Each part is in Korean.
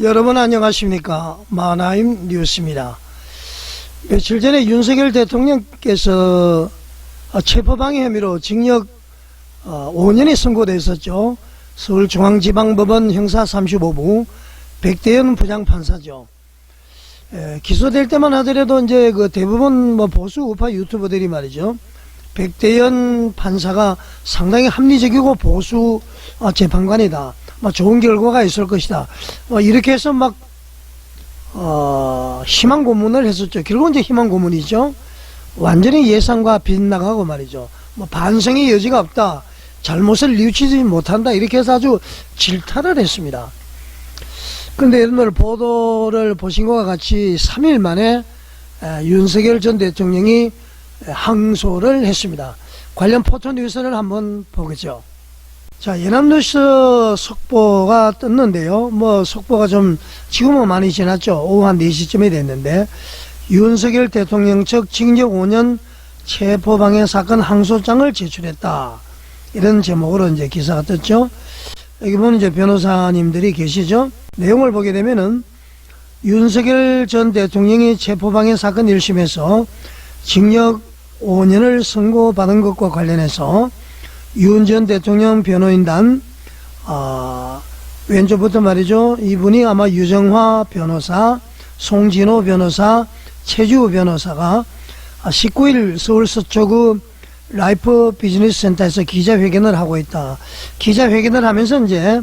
여러분 안녕하십니까. 마나임 뉴스입니다. 며칠 전에 윤석열 대통령께서 체포방해 혐의로 징역 5년이 선고됐었죠. 서울중앙지방법원 형사 35부 백대현 부장판사죠. 기소될 때만 하더라도 이제 그 대부분 보수 우파 유튜버들이 말이죠, 백대현 판사가 상당히 합리적이고 보수 재판관이다, 좋은 결과가 있을 것이다, 이렇게 해서 희망 고문을 했었죠. 결국은 이제 희망 고문이죠. 완전히 예상과 빗나가고 말이죠. 반성의 여지가 없다, 잘못을 뉘우치지 못한다, 이렇게 해서 아주 질타를 했습니다. 그런데 오늘 보도를 보신 것과 같이 3일 만에 윤석열 전 대통령이 항소를 했습니다. 관련 포토뉴스를 한번 보겠죠. 자, 연합뉴스 속보가 떴는데요. 속보가 좀 지금은 많이 지났죠. 오후 한 4시쯤이 됐는데, 윤석열 대통령 측 징역 5년 체포방해 사건 항소장을 제출했다, 이런 제목으로 이제 기사가 떴죠. 여기 보면 이제 변호사님들이 계시죠. 내용을 보게 되면은 윤석열 전 대통령이 체포방해 사건 1심에서 징역 5년을 선고받은 것과 관련해서 윤 전 대통령 변호인단, 왼쪽부터 말이죠, 이분이 아마 유정화 변호사, 송진호 변호사, 최주 변호사가 19일 서울 서초구 라이프 비즈니스 센터에서 기자회견을 하고 있다. 기자회견을 하면서 이제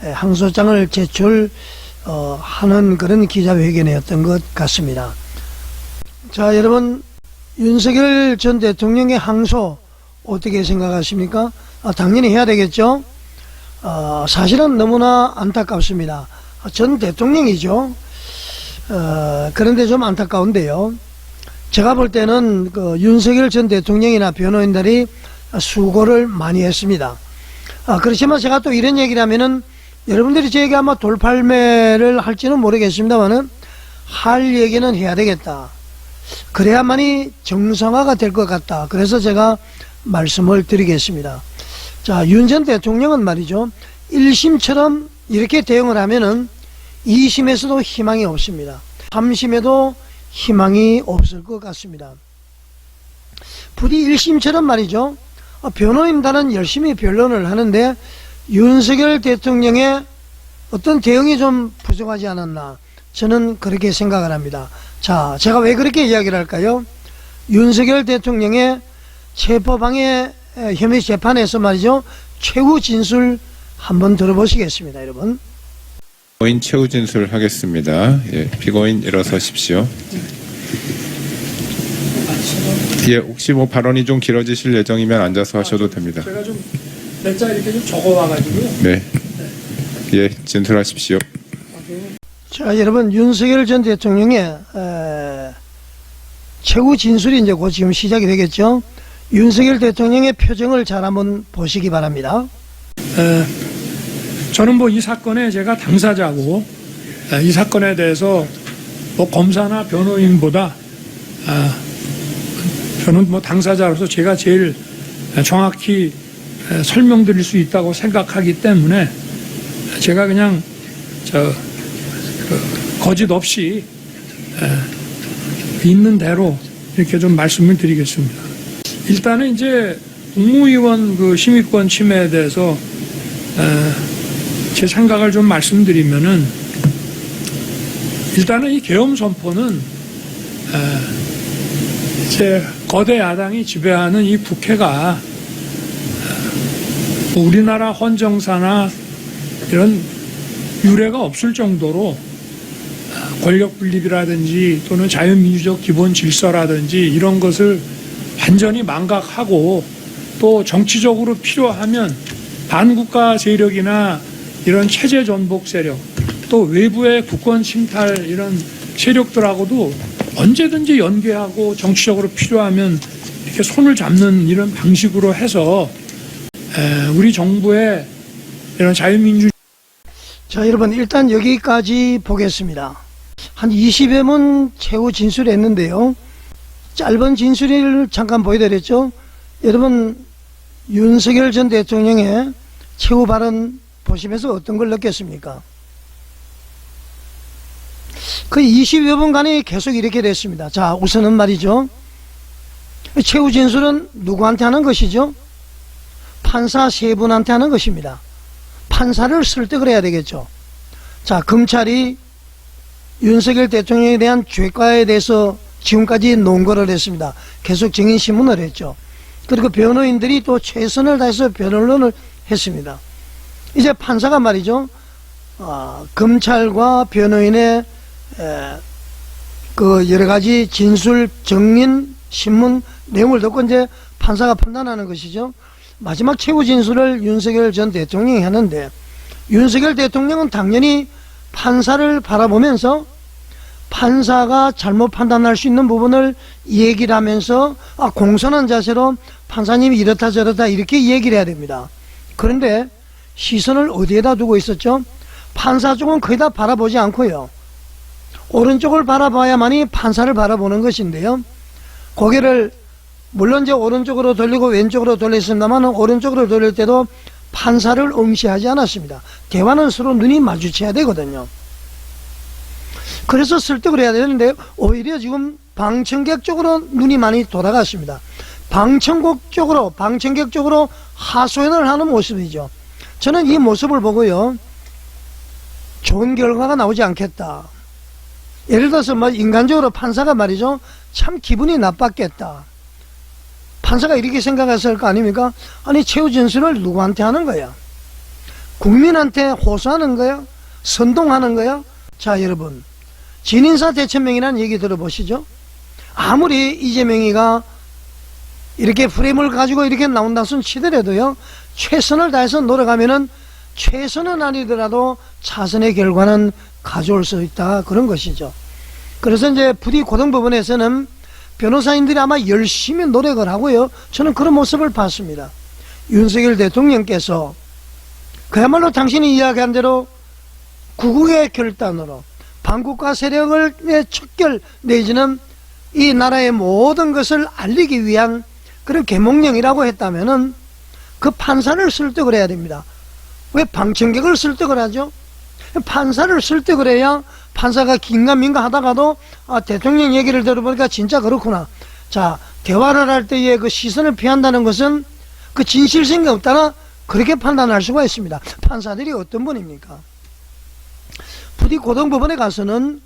항소장을 제출하는 그런 기자회견이었던 것 같습니다. 자, 여러분, 윤석열 전 대통령의 항소 어떻게 생각하십니까? 당연히 해야 되겠죠. 사실은 너무나 안타깝습니다. 전 대통령이죠. 그런데 좀 안타까운데요. 제가 볼 때는 그 윤석열 전 대통령이나 변호인들이 수고를 많이 했습니다. 그렇지만 제가 또 이런 얘기를 하면은 여러분들이 저에게 아마 돌팔매를 할지는 모르겠습니다만은 할 얘기는 해야 되겠다, 그래야만이 정상화가 될 것 같다, 그래서 제가 말씀을 드리겠습니다. 자, 윤 전 대통령은 말이죠, 1심처럼 이렇게 대응을 하면은 2심에서도 희망이 없습니다. 3심에도 희망이 없을 것 같습니다. 부디 1심처럼 말이죠, 변호인단은 열심히 변론을 하는데 윤석열 대통령의 어떤 대응이 좀 부족하지 않았나, 저는 그렇게 생각을 합니다. 자, 제가 왜 그렇게 이야기를 할까요? 윤석열 대통령의 체포방해 혐의 재판에서 말이죠, 최후 진술 한번 들어보시겠습니다. 여러분, 피고인 최후 진술하겠습니다. 예, 피고인 일어서십시오. 예, 혹시 발언이 좀 길어지실 예정이면 앉아서 하셔도 됩니다. 제가 좀 날짜 이렇게 좀 적어와가지고요. 네. 예, 진술하십시오. 자, 여러분, 윤석열 전 대통령의 최후 진술이 이제 곧 지금 시작이 되겠죠. 윤석열 대통령의 표정을 잘 한번 보시기 바랍니다. 저는 이 사건에 제가 당사자고, 이 사건에 대해서 검사나 변호인보다 저는 당사자로서 제가 제일 정확히 설명드릴 수 있다고 생각하기 때문에 제가 그냥 거짓 없이 있는 대로 이렇게 좀 말씀을 드리겠습니다. 일단은 이제 국무위원 심의권 침해에 대해서 제 생각을 좀 말씀드리면은, 일단은 이 계엄 선포는 이제 거대 야당이 지배하는 이 국회가 우리나라 헌정사나 이런 유례가 없을 정도로 권력 분립이라든지 또는 자유민주적 기본 질서라든지 이런 것을 완전히 망각하고, 또 정치적으로 필요하면 반국가 세력이나 이런 체제 전복 세력, 또 외부의 국권 침탈 이런 세력들하고도 언제든지 연계하고 정치적으로 필요하면 이렇게 손을 잡는 이런 방식으로 해서 우리 정부의 이런 자유민주. 자, 여러분, 일단 여기까지 보겠습니다. 한 20여 문 최후 진술했는데요. 짧은 진술을 잠깐 보여드렸죠. 여러분, 윤석열 전 대통령의 최후 발언 보시면서 어떤 걸 느꼈습니까? 그 20여 분간이 계속 이렇게 됐습니다. 자, 우선은 말이죠. 최후 진술은 누구한테 하는 것이죠? 판사 세 분한테 하는 것입니다. 판사를 설득을 해야 되겠죠. 자, 검찰이 윤석열 대통령에 대한 죄과에 대해서 지금까지 논거를 했습니다. 계속 증인신문을 했죠. 그리고 변호인들이 또 최선을 다해서 변론을 했습니다. 이제 판사가 말이죠. 검찰과 변호인의 그 여러 가지 진술, 증인, 신문 내용을 듣고 이제 판사가 판단하는 것이죠. 마지막 최후 진술을 윤석열 전 대통령이 하는데, 윤석열 대통령은 당연히 판사를 바라보면서 판사가 잘못 판단할 수 있는 부분을 얘기를 하면서 공손한 자세로 판사님이 이렇다 저렇다 이렇게 얘기를 해야 됩니다. 그런데 시선을 어디에다 두고 있었죠? 판사 쪽은 거의 다 바라보지 않고요, 오른쪽을 바라봐야만이 판사를 바라보는 것인데요, 고개를 물론 이제 오른쪽으로 돌리고 왼쪽으로 돌렸습니다만 오른쪽으로 돌릴 때도 판사를 응시하지 않았습니다. 대화는 서로 눈이 마주쳐야 되거든요. 그래서 설득을 해야 되는데 오히려 지금 방청객 쪽으로 눈이 많이 돌아갔습니다. 방청객 쪽으로 하소연을 하는 모습이죠. 저는 이 모습을 보고요, 좋은 결과가 나오지 않겠다. 예를 들어서 뭐 인간적으로 판사가 말이죠, 참 기분이 나빴겠다. 판사가 이렇게 생각했을 거 아닙니까? 아니, 최후 진술을 누구한테 하는 거야? 국민한테 호소하는 거야? 선동하는 거야? 자, 여러분, 진인사 대천명이라는 얘기 들어보시죠? 아무리 이재명이가 이렇게 프레임을 가지고 이렇게 나온다 손 치더라도요, 최선을 다해서 노력하면은 최선은 아니더라도 차선의 결과는 가져올 수 있다, 그런 것이죠. 그래서 이제 부디 고등법원에서는 변호사인들이 아마 열심히 노력을 하고요, 저는 그런 모습을 봤습니다. 윤석열 대통령께서 그야말로 당신이 이야기한 대로 구국의 결단으로 반국가 세력의 척결 내지는 이 나라의 모든 것을 알리기 위한 그런 계몽령이라고 했다면은 그 판사를 설득을 해야 됩니다. 왜 방청객을 설득을 하죠? 판사를 설득을 해야 판사가 긴가민가 하다가도 대통령 얘기를 들어보니까 진짜 그렇구나. 자, 대화를 할 때의 그 시선을 피한다는 것은 그 진실성이 없다나 그렇게 판단할 수가 있습니다. 판사들이 어떤 분입니까? 부디 고등법원에 가서는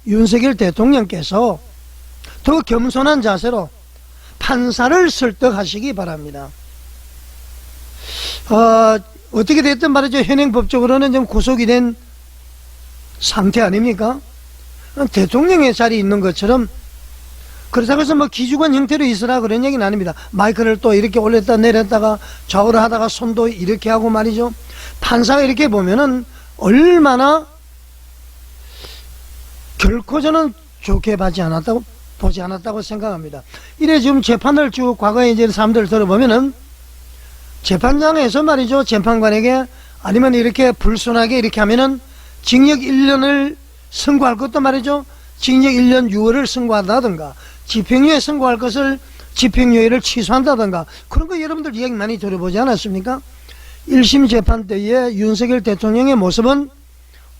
윤석열 대통령께서 더 겸손한 자세로 판사를 설득하시기 바랍니다. 어떻게 됐든 말이죠, 현행법적으로는 좀 구속이 된 상태 아닙니까? 대통령의 자리에 있는 것처럼, 그렇다고 해서 뭐 기주관 형태로 있으라 그런 얘기는 아닙니다. 마이크를 또 이렇게 올렸다 내렸다가 좌우를 하다가 손도 이렇게 하고 말이죠. 판사가 이렇게 보면은 얼마나 결코 저는 좋게 보지 않았다고 생각합니다. 이래 지금 재판을 쭉 과거에 이제 사람들 들어보면은 재판장에서 말이죠, 재판관에게 아니면 이렇게 불순하게 이렇게 하면은 징역 1년을 선고할 것도 말이죠, 징역 1년 6월을 선고한다든가 집행유예 선고할 것을 집행유예를 취소한다든가 그런 거 여러분들 이야기 많이 들어보지 않았습니까? 1심 재판 때의 윤석열 대통령의 모습은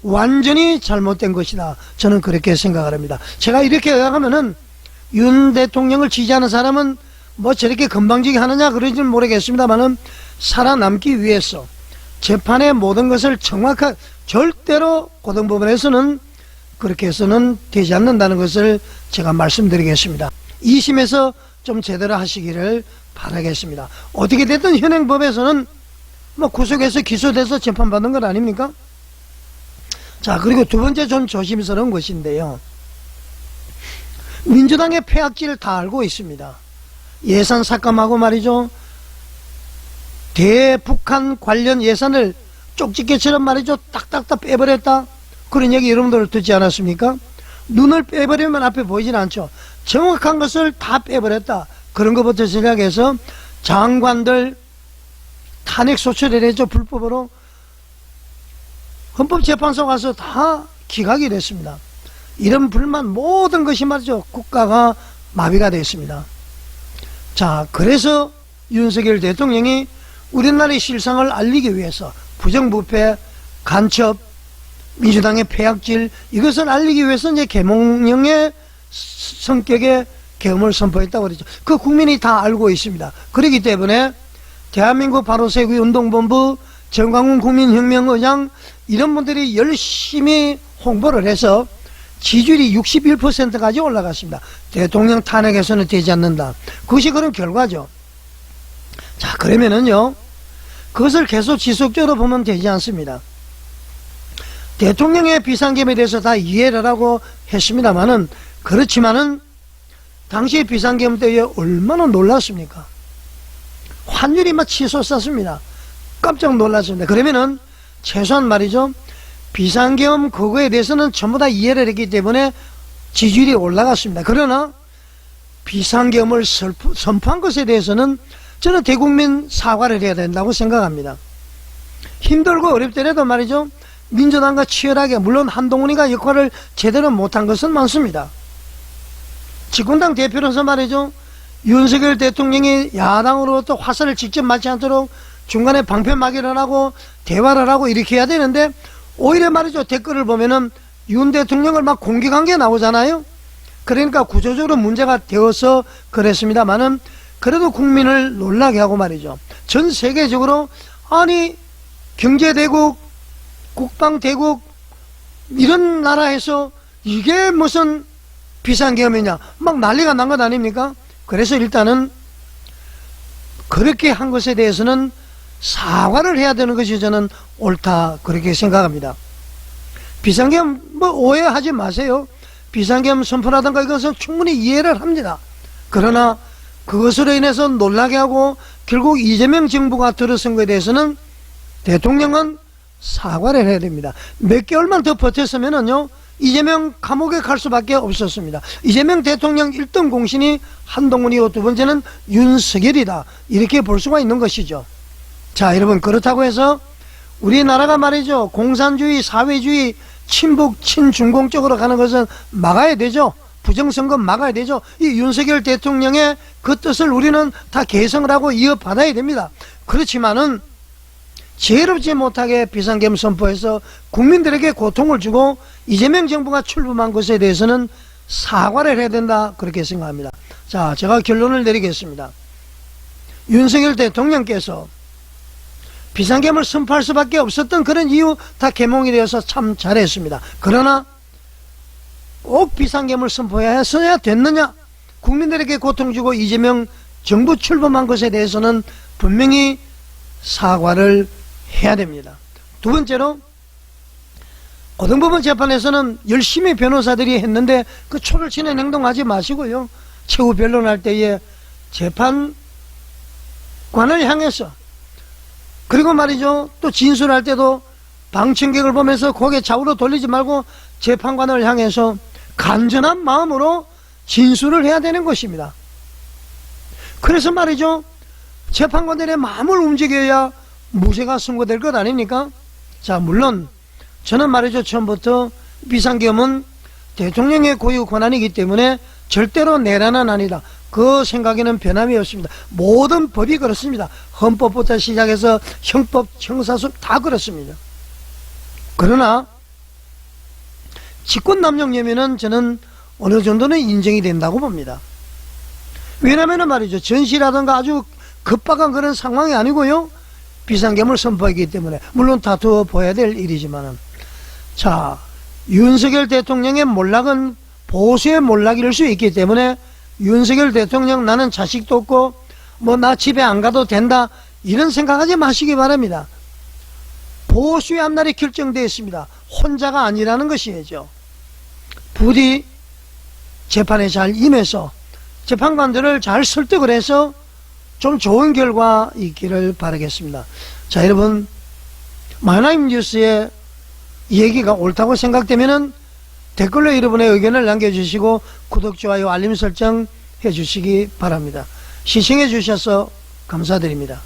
완전히 잘못된 것이다, 저는 그렇게 생각을 합니다. 제가 이렇게 생각하면은 윤 대통령을 지지하는 사람은 뭐 저렇게 건방지게 하느냐 그러지는 모르겠습니다만은 살아남기 위해서 재판의 모든 것을 정확하게, 절대로 고등법원에서는 그렇게 해서는 되지 않는다는 것을 제가 말씀드리겠습니다. 2심에서 좀 제대로 하시기를 바라겠습니다. 어떻게 됐든 현행법에서는 뭐 구속해서 기소돼서 재판받는 것 아닙니까? 자, 그리고 두 번째 좀 조심스러운 것인데요, 민주당의 폐악질을 다 알고 있습니다. 예산 삭감하고 말이죠, 대북한 관련 예산을 쪽집게처럼 말이죠, 딱딱딱 빼버렸다, 그런 얘기 여러분들 듣지 않았습니까? 눈을 빼버리면 앞에 보이진 않죠. 정확한 것을 다 빼버렸다, 그런 것부터 시작해서 장관들 탄핵 소추를 했죠, 불법으로. 헌법재판소 가서 다 기각이 됐습니다. 이런 불만 모든 것이 말이죠, 국가가 마비가 됐습니다. 자, 그래서 윤석열 대통령이 우리나라의 실상을 알리기 위해서 부정부패, 간첩, 민주당의 폐악질, 이것을 알리기 위해서 이제 계몽령의 성격의 계엄을 선포했다고 그랬죠. 그 국민이 다 알고 있습니다. 그렇기 때문에 대한민국 바로세우기 운동본부, 정광훈 국민혁명의장 이런 분들이 열심히 홍보를 해서 지지율이 61%까지 올라갔습니다. 대통령 탄핵에서는 되지 않는다. 그것이 그런 결과죠. 자, 그러면은요, 그것을 계속 지속적으로 보면 되지 않습니다. 대통령의 비상계엄에 대해서 다 이해를 하고 했습니다만은, 그렇지만은 당시 비상계엄 때에 얼마나 놀랐습니까? 환율이 막 치솟았습니다. 깜짝 놀랐습니다. 그러면은 최소한 말이죠, 비상계엄 그거에 대해서는 전부 다 이해를 했기 때문에 지지율이 올라갔습니다. 그러나 비상계엄을 선포한 것에 대해서는 저는 대국민 사과를 해야 된다고 생각합니다. 힘들고 어렵더라도 말이죠, 민주당과 치열하게, 물론 한동훈이가 역할을 제대로 못한 것은 많습니다. 집권당 대표로서 말이죠, 윤석열 대통령이 야당으로부터 화살을 직접 맞지 않도록 중간에 방패막이를 하고 대화를 하고 이렇게 해야 되는데, 오히려 말이죠, 댓글을 보면은 윤 대통령을 막 공격한 게 나오잖아요. 그러니까 구조적으로 문제가 되어서 그랬습니다만은, 그래도 국민을 놀라게 하고 말이죠, 전 세계적으로 아니 경제대국, 국방대국 이런 나라에서 이게 무슨 비상계엄이냐 막 난리가 난 것 아닙니까? 그래서 일단은 그렇게 한 것에 대해서는 사과를 해야 되는 것이 저는 옳다, 그렇게 생각합니다. 비상계엄 뭐 오해하지 마세요. 비상계엄 선포라든가 이것은 충분히 이해를 합니다. 그러나 그것으로 인해서 놀라게 하고 결국 이재명 정부가 들어선 것에 대해서는 대통령은 사과를 해야 됩니다. 몇 개월만 더 버텼으면은요, 이재명 감옥에 갈 수밖에 없었습니다. 이재명 대통령 1등 공신이 한동훈이고 두 번째는 윤석열이다, 이렇게 볼 수가 있는 것이죠. 자, 여러분, 그렇다고 해서 우리나라가 말이죠, 공산주의, 사회주의, 친북, 친중공 쪽으로 가는 것은 막아야 되죠. 부정선거 막아야 되죠. 이 윤석열 대통령의 그 뜻을 우리는 다 개성을 하고 이어받아야 됩니다. 그렇지만은 지혜롭지 못하게 비상계엄 선포해서 국민들에게 고통을 주고 이재명 정부가 출범한 것에 대해서는 사과를 해야 된다, 그렇게 생각합니다. 자, 제가 결론을 내리겠습니다. 윤석열 대통령께서 비상계엄을 선포할 수밖에 없었던 그런 이유 다 계몽이 되어서 참 잘했습니다. 그러나 꼭 비상계엄을 선포해야 됐느냐? 국민들에게 고통 주고 이재명 정부 출범한 것에 대해서는 분명히 사과를 해야 됩니다. 두 번째로, 고등법원 재판에서는 열심히 변호사들이 했는데 그 초를 치는 행동하지 마시고요, 최후 변론할 때에 재판관을 향해서, 그리고 말이죠, 또 진술할 때도 방청객을 보면서 고개 좌우로 돌리지 말고 재판관을 향해서 간절한 마음으로 진술을 해야 되는 것입니다. 그래서 말이죠, 재판관들의 마음을 움직여야 무죄가 선고될 것 아닙니까? 자, 물론 저는 말이죠, 처음부터 비상계엄은 대통령의 고유 권한이기 때문에 절대로 내란은 아니다, 그 생각에는 변함이 없습니다. 모든 법이 그렇습니다. 헌법부터 시작해서 형법, 형사법 다 그렇습니다. 그러나 직권남용죄면은 저는 어느 정도는 인정이 된다고 봅니다. 왜냐면은 말이죠, 전시라든가 아주 급박한 그런 상황이 아니고요, 비상계엄을 선포하기 때문에, 물론 다투어 보아야 될 일이지만은. 자, 윤석열 대통령의 몰락은 보수의 몰락일 수 있기 때문에 윤석열 대통령 나는 자식도 없고 뭐 나 집에 안 가도 된다, 이런 생각하지 마시기 바랍니다. 보수의 앞날이 결정되어 있습니다. 혼자가 아니라는 것이죠. 부디 재판에 잘 임해서 재판관들을 잘 설득을 해서 좀 좋은 결과 있기를 바라겠습니다. 자, 여러분, 마이나임 뉴스의 얘기가 옳다고 생각되면은 댓글로 여러분의 의견을 남겨주시고 구독, 좋아요, 알림 설정 해주시기 바랍니다. 시청해 주셔서 감사드립니다.